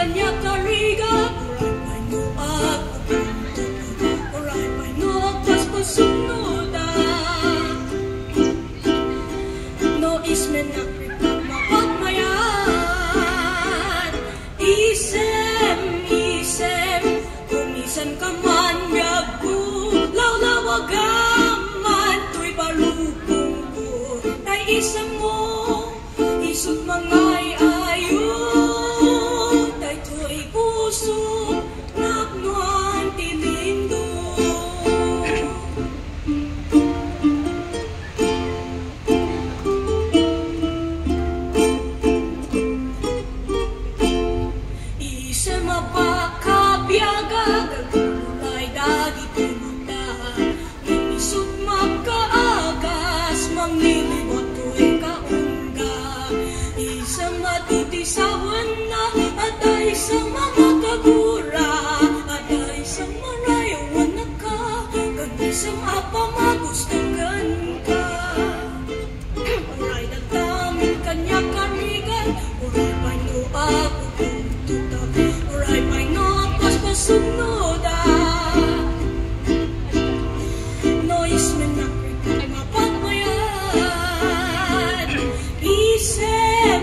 kanya kariga. Uray pa'y no ako, uray pa'y no paspasunod. No ismen na mapagmayan. Isem, kumisan ka man yago, lawlawagaman, to'y balupong ko. Tay isem mo, isot mangay ayo, tay to'y puso, naknuan tilindo. Isem mapakabiyaga, gagulay dagi pinuta, isot magkaagas, manglilibot to'y kaungga. Isang matutisawan na, at ay isang mamakagura, at ay isang marayawan na ka, kan isang apamagustugan ka. Uray nagdamin kanya karigan, uray pa'y no ako pututa, uray pa'y no paspasunod. No ismen na ay mapagmayan. Isem,